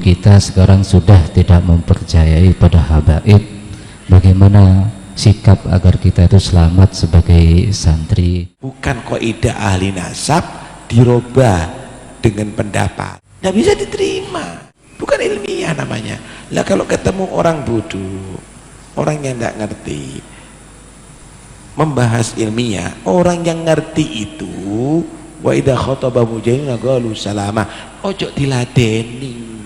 kita sekarang sudah tidak mempercayai pada habaib, bagaimana sikap agar kita itu selamat sebagai santri? Bukan kaidah ahli nasab dirubah dengan pendapat, nggak bisa diterima, bukan ilmiah namanya. Lah kalau ketemu orang bodoh, orang yang nggak ngerti, membahas ilmiah, orang yang ngerti itu wa idza khataba mujahidin qalu salama, ojo diladeni.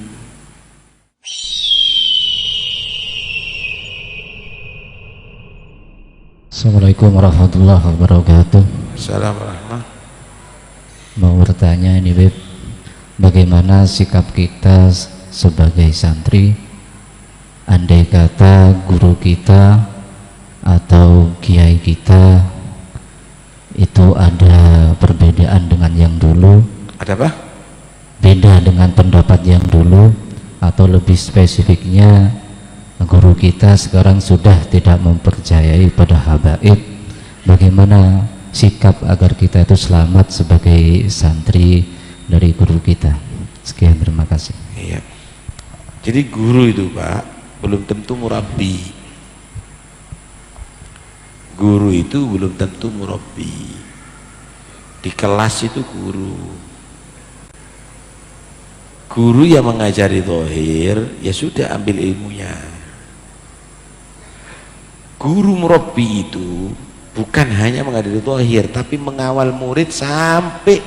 Assalamualaikum warahmatullahi wabarakatuh. Assalamualaikum. Mau bertanya ini Beb, bagaimana sikap kita sebagai santri andai kata guru kita atau kiai kita itu ada perbedaan dengan yang dulu? Ada apa? Beda dengan pendapat yang dulu, atau lebih spesifiknya guru kita sekarang sudah tidak mempercayai pada habaib, bagaimana sikap agar kita itu selamat sebagai santri dari guru kita? Sekian, terima kasih. Iya. Jadi guru itu Pak belum tentu murabbi. Guru itu belum tentu murabbi. Di kelas itu guru. Guru yang mengajari zahir, ya sudah ambil ilmunya. Guru murabbi itu bukan hanya mengajari zahir, tapi mengawal murid sampai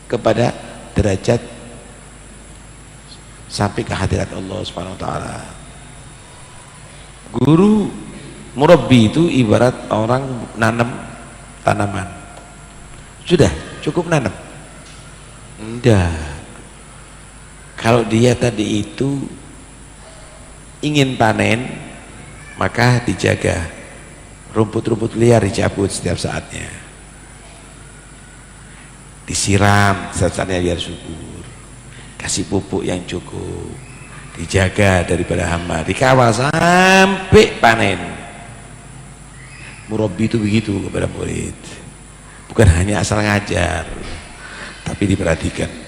kepada derajat, sampai ke hadirat Allah Subhanahu wa taala. Guru murabbi itu ibarat orang nanam tanaman. Sudah cukup nanam? Enggak. Kalau dia tadi itu ingin panen, maka dijaga, rumput-rumput liar dicabut setiap saatnya, disiram setiap saatnya biar subur, kasih pupuk yang cukup, dijaga daripada hama, dikawal sampai panen. Murabbi itu begitu kepada murid, bukan hanya asal ngajar, tapi diperhatikan.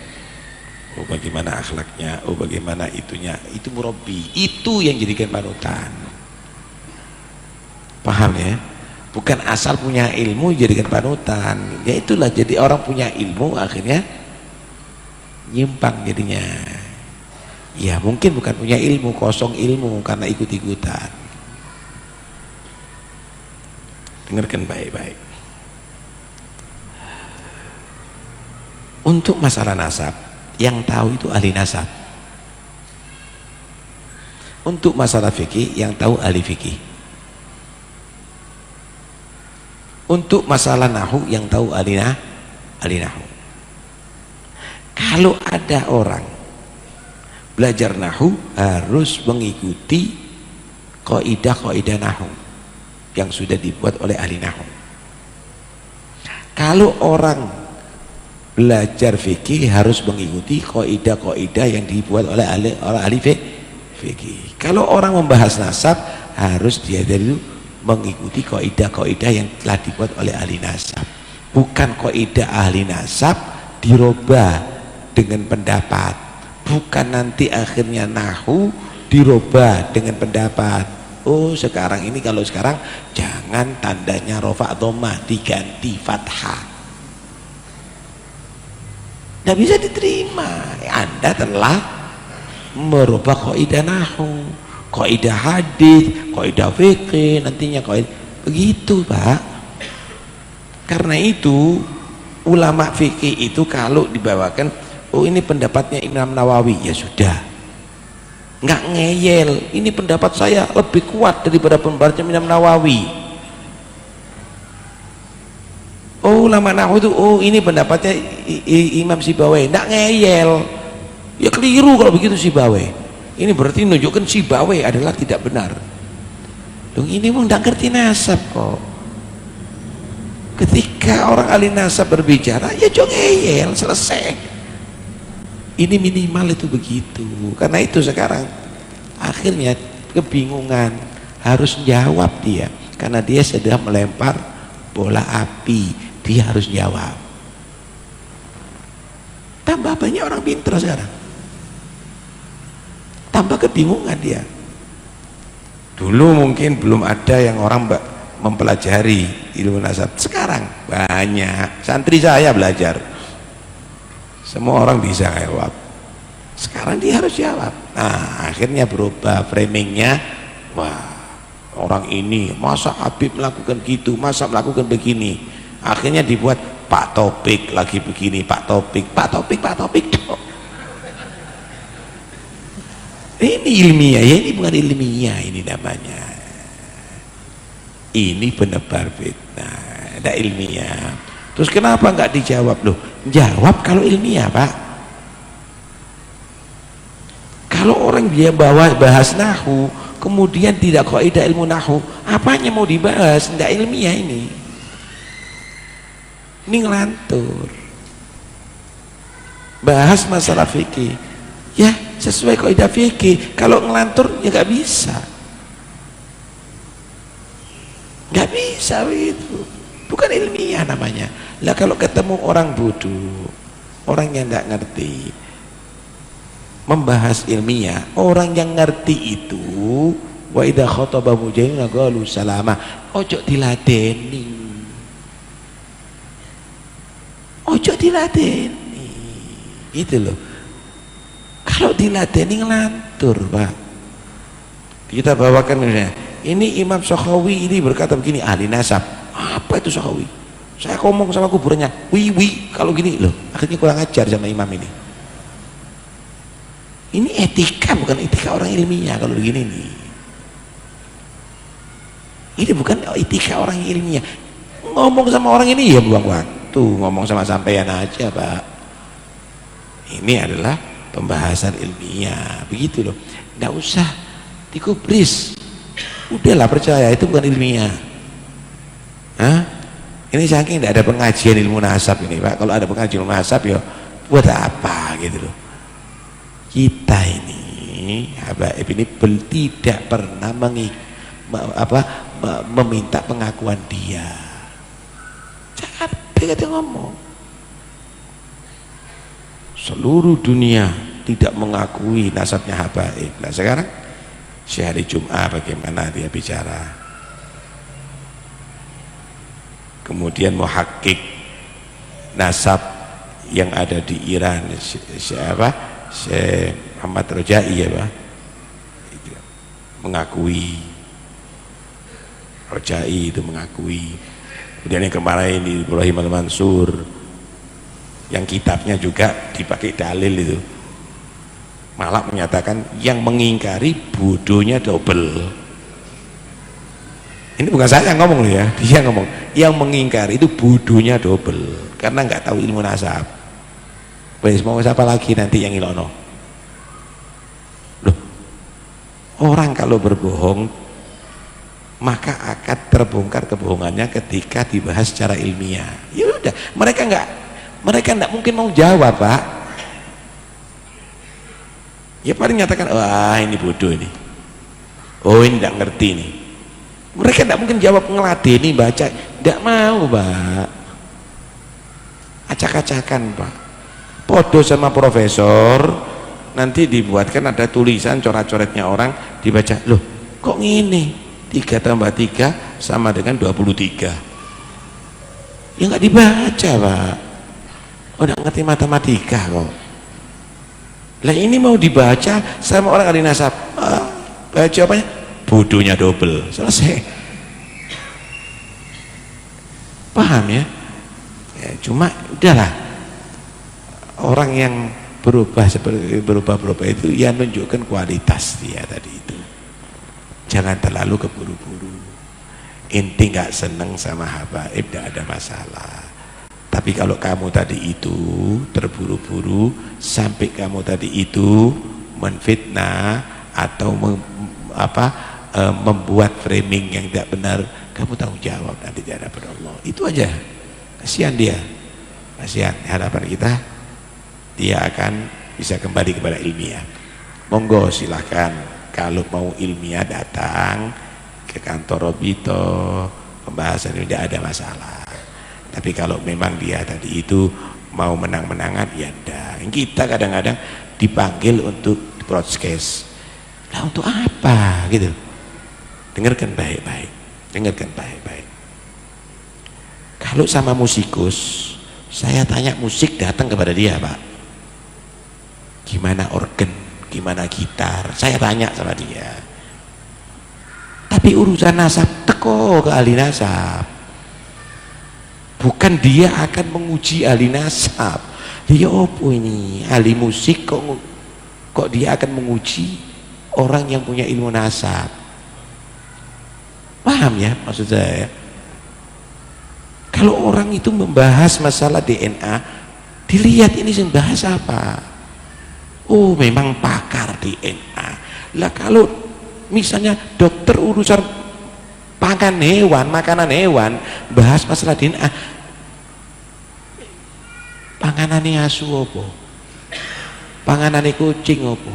Oh bagaimana akhlaknya, oh bagaimana itunya, itu murabbi, itu yang jadikan panutan. Paham ya? Bukan asal punya ilmu jadikan panutan. Ya itulah, jadi orang punya ilmu akhirnya nyimpang jadinya. Ya mungkin bukan punya ilmu, kosong ilmu karena ikut-ikutan. Dengarkan baik-baik. Untuk masalah nasab, yang tahu itu ahli nasab. Untuk masalah fikih, yang tahu ahli fikih. Untuk masalah nahu, yang tahu ahli nahu. Kalau ada orang belajar nahu, harus mengikuti kaidah-kaidah nahu yang sudah dibuat oleh ahli nahu. Kalau orang belajar fikih, harus mengikuti kaidah-kaidah yang dibuat oleh ahli fikih. Kalau orang membahas nasab, harus dia dari mengikuti kaidah-kaidah yang telah dibuat oleh ahli nasab. Bukan kaidah ahli nasab dirubah dengan pendapat, bukan nanti akhirnya nahu dirubah dengan pendapat. Oh sekarang ini, kalau sekarang jangan tandanya rofa dhammah, diganti fathah. Nggak bisa diterima. Anda telah merubah kaidah nahu, kaidah hadis, kaidah fikih, nantinya kaidah begitu Pak. Karena itu ulama fikih itu kalau dibawakan, oh ini pendapatnya Imam Nawawi, ya sudah, nggak ngeyel, ini pendapat saya lebih kuat daripada pendapatnya Imam Nawawi. Oh ulama nahu itu, oh ini pendapatnya Imam Sibawai, nggak ngeyel. Ya keliru kalau begitu Sibawai. Ini berarti menunjukkan Sibawai adalah tidak benar. Dong ini mau nggak ngerti nasab kok. Ketika orang ahli nasab berbicara, ya jangan ngeyel, selesai. Ini minimal itu begitu. Karena itu sekarang akhirnya kebingungan, harus jawab dia, karena dia sedang melempar bola api. Dia harus jawab. Tambah banyak orang pintar sekarang. tambah kebingungan dia. Dulu mungkin belum ada yang orang mempelajari ilmu nasab, sekarang banyak. Santri saya belajar, semua orang bisa jawab, sekarang dia harus jawab. Nah akhirnya berubah framingnya. Wah, orang ini masa Habib melakukan gitu, masa melakukan begini. Akhirnya dibuat Pak Topik lagi begini, Pak Topik. Ini ilmiah ya, ini bukan ilmiah, ini namanya. Ini penebar fitnah, ada ilmiah. Terus kenapa nggak dijawab? Loh, jawab kalau ilmiah, Pak. Kalau orang dia bahas nahu, kemudian tidak kaidah ilmu nahu, apanya mau dibahas? Nggak ilmiah ini. Ini ngelantur. Bahas masalah fikih, ya sesuai kaidah fikih. Kalau ngelantur ya nggak bisa. Nggak bisa begitu. Bukan ilmiah namanya. Lah kalau ketemu orang bodoh, orang yang nggak ngerti, membahas ilmiah, orang yang ngerti itu wa idza khataba mujahidun qalu salama, ojo diladeni, ojo diladeni gitu loh. Kalau diladeni ngelantur, Pak. Kita bawakan misalnya, ini Imam Sakhawi ini berkata begini, ahli nasab. Apa itu Sakhawi? Saya ngomong sama kuburannya, wi kalau gini loh, akhirnya kurang ajar sama imam ini. Ini etika, bukan etika orang ilmiah kalau begini nih. Ini bukan etika orang ilmiah. Ngomong sama orang ini ya buang waktu, ngomong sama sampean aja, Pak. Ini adalah pembahasan ilmiah, begitu loh. Nggak usah dikubris. Udahlah percaya itu bukan ilmiah. Hah? Ini saking tidak ada pengajian ilmu nasab ini, Pak. Kalau ada pengajian ilmu nasab ya buat apa gitu loh. Kita ini habaib ini tidak pernah meminta pengakuan dia. Jangan dia ngomong. Seluruh dunia tidak mengakui nasabnya habaib. Nah sekarang sehari Jumat bagaimana dia bicara? Kemudian muhakkik nasab yang ada di Iran, siapa? Syekh Muhammad Rojai ya, Pak. Mengakui, Rojai itu mengakui. Kemudian yang kemarin di Ibrahim Al-Mansur, yang kitabnya juga dipakai dalil itu, malah menyatakan yang mengingkari bodohnya double. Ini bukan saya yang ngomong ya, dia ngomong yang mengingkari itu bodohnya double karena nggak tahu ilmu nasab. Wes mau siapa lagi nanti yang ilono? Loh, orang kalau berbohong maka akan terbongkar kebohongannya ketika dibahas secara ilmiah. Ya udah, mereka nggak mungkin mau jawab, Pak. Ya paling nyatakan, wah ini bodoh ini, oh ini nggak ngerti nih. Mereka tidak mungkin jawab ngeladeni baca, tidak mau, Pak. Acak-acakan, Pak. Podo sama profesor, nanti dibuatkan ada tulisan coret-coretnya orang, dibaca, loh kok ngini 3 tambah 3 sama dengan 23. Ya nggak dibaca, Pak. Udah ngerti matematika kok. Lah ini mau dibaca sama orang ahli nasab, baca apanya? Bodohnya double, selesai. Paham ya? Ya cuma udahlah, orang yang berubah itu ya nunjukkan kualitas dia tadi itu. Jangan terlalu keburu-buru. Inti nggak seneng sama habaib tidak ada masalah. Tapi kalau kamu tadi itu terburu-buru sampai kamu tadi itu menfitnah atau membuat framing yang tidak benar, kamu tanggung jawab nanti di hadapan Allah. Itu aja. Kasihan dia, kasihan hadapan kita, dia akan bisa kembali kepada ilmiah. Monggo silahkan kalau mau ilmiah datang ke kantor Robito, pembahasan ini tidak ada masalah. Tapi kalau memang dia tadi itu mau menang-menangan, ya enggak. Kita kadang-kadang dipanggil untuk broadcast, Lah untuk apa gitu? Dengarkan baik-baik, dengarkan baik-baik. Kalau sama musikus, saya tanya musik datang kepada dia, Pak. Gimana organ, gimana gitar, saya tanya sama dia. Tapi urusan nasab teko ke ahli nasab. Bukan dia akan menguji ahli nasab. Dia opo ini ahli musik kok dia akan menguji orang yang punya ilmu nasab. Paham ya maksud saya? Kalau orang itu membahas masalah DNA, dilihat ini bahas apa. Oh memang pakar DNA. Lah kalau misalnya dokter urusan pangan hewan, makanan hewan, bahas masalah DNA, panganane asu opo, panganane kucing opo,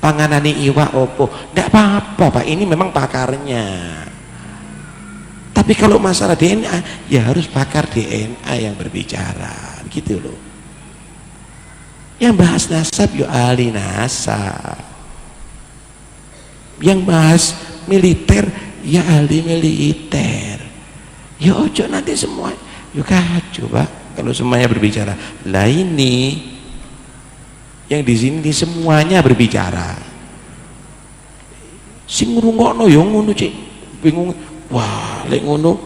panganane iwak opo, tidak apa-apa Pak, ini memang pakarnya. Tapi kalau masalah DNA, ya harus pakar DNA yang berbicara, gitu loh. Yang bahas nasab, ya ahli nasab. Yang bahas militer, ya ahli militer. Ya ojo nanti semua, ya kacau Pak. Kalau semuanya berbicara, lah ini yang di sini semuanya berbicara. Sing ngrungokno yo ngono Cik, bingung. Wah, lek ngono,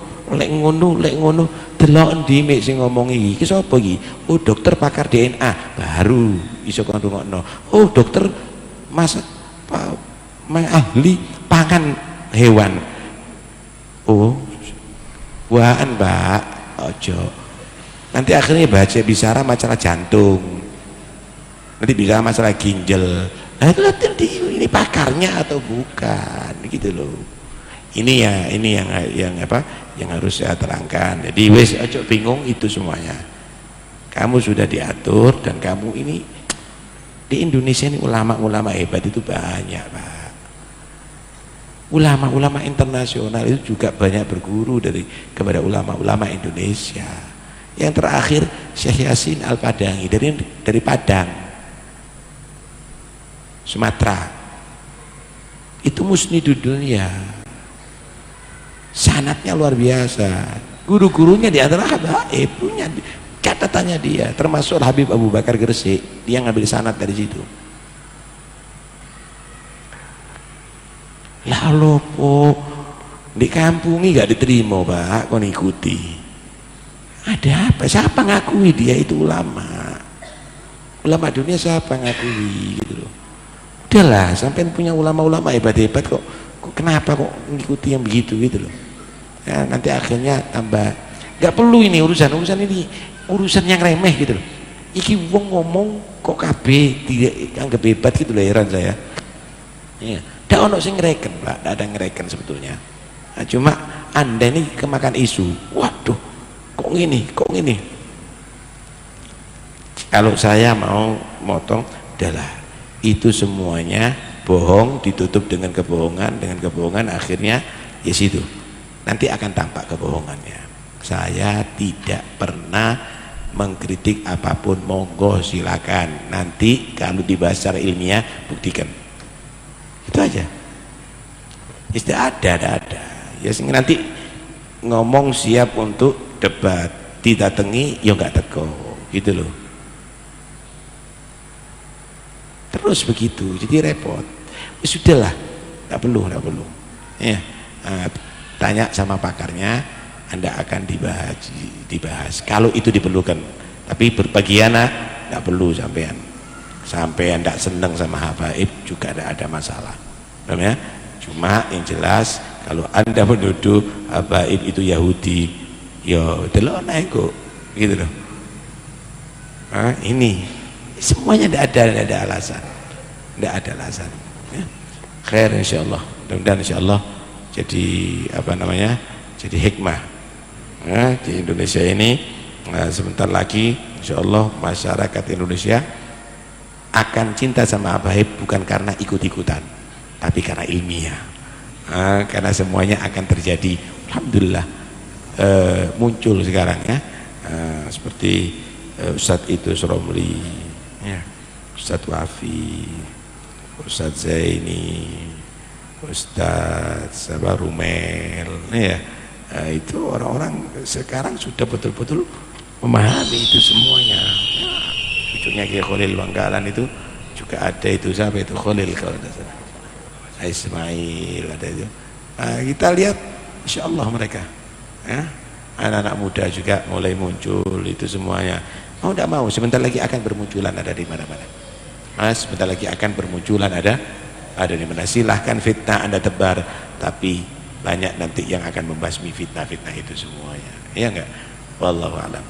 delok endi mek sing ngomong iki sapa iki? Oh, dokter pakar DNA, baru iso kon rungokno. Oh, dokter ahli pangan hewan. Oh, waan Mbak, ojo. Nanti akhirnya baca bicara masalah jantung, nanti bicara masalah ginjal. Nah itu nanti ini pakarnya atau bukan, gitu loh. Ini yang apa? Yang harus saya terangkan. Jadi wes ojo bingung itu semuanya. Kamu sudah diatur dan kamu ini di Indonesia ini ulama-ulama hebat itu banyak Pak. Ulama-ulama internasional itu juga banyak berguru kepada ulama-ulama Indonesia. Yang terakhir Syekh Yasin Al-Padangi dari Padang, Sumatera. Itu musni dunia. Sanatnya luar biasa. Guru-gurunya di antara habaib punya catatannya dia, termasuk Habib Abu Bakar Gresik, dia ngambil sanat dari situ. Lalu kok di kampung ini gak diterima Pak, kok ikuti. Ada apa? Siapa ngakui dia itu ulama? Ulama dunia siapa ngakui gitu loh. Udahlah, sampai punya ulama-ulama hebat-hebat kok kenapa kok ngikuti yang begitu gitu loh. Ya, nanti akhirnya tambah nggak perlu ini urusan ini urusan yang remeh gitu loh. Iki wong ngomong kok KB tidak anggap hebat gitu loh, heran saya. Ya, tidak ono sing ngereken Pak, tidak ada ngereken sebetulnya. Nah, cuma Anda ini kemakan isu. Waduh, kok gini. Kalau saya mau motong, adalah itu semuanya bohong, ditutup dengan kebohongan, akhirnya ya situ. Nanti akan tampak kebohongannya. Saya tidak pernah mengkritik apapun, monggo silakan. Nanti kalau dibahas secara ilmiah buktikan. Itu aja. Ya ada. Ya nanti ngomong siap untuk debat, didatangi ya nggak teko, gitu loh. Terus begitu, jadi repot. Ya sudahlah, nggak perlu. Ya. Tanya sama pakarnya, Anda akan dibahas kalau itu diperlukan. Tapi berbagian nggak perlu sampean nggak seneng sama habaib juga ada masalah. Paham ya? Cuma yang jelas kalau Anda menuduh habaib itu Yahudi, yo delok naik kok, gitu loh. Nah, ini semuanya tidak ada alasan. Ya. Khair insyaallah. Mudah-mudahan insyaallah jadi jadi hikmah di Indonesia ini. Sebentar lagi insyaallah masyarakat Indonesia akan cinta sama habaib bukan karena ikut-ikutan tapi karena ilmiah. Karena semuanya akan terjadi, alhamdulillah muncul sekarang ya, seperti Ustadz itu Romli ya, Ustadz Wafi, Ustadz Zaini, Ustadz Rumel, ya. Nah, itu orang-orang sekarang sudah betul-betul memahami itu semuanya. Cucunya Kiai Khalil Bangkalan itu juga ada itu, siapa itu Khalil kalau tidak salah, Ismail ada itu. Nah, kita lihat insya Allah mereka, ya, anak-anak muda juga mulai muncul itu semuanya. Mau tidak mau sebentar lagi akan bermunculan ada di mana-mana. Sebentar lagi akan bermunculan ada di mana. Silahkan fitnah Anda tebar, tapi banyak nanti yang akan membasmi fitnah-fitnah itu semuanya. Iya enggak? Wallahu a'lam.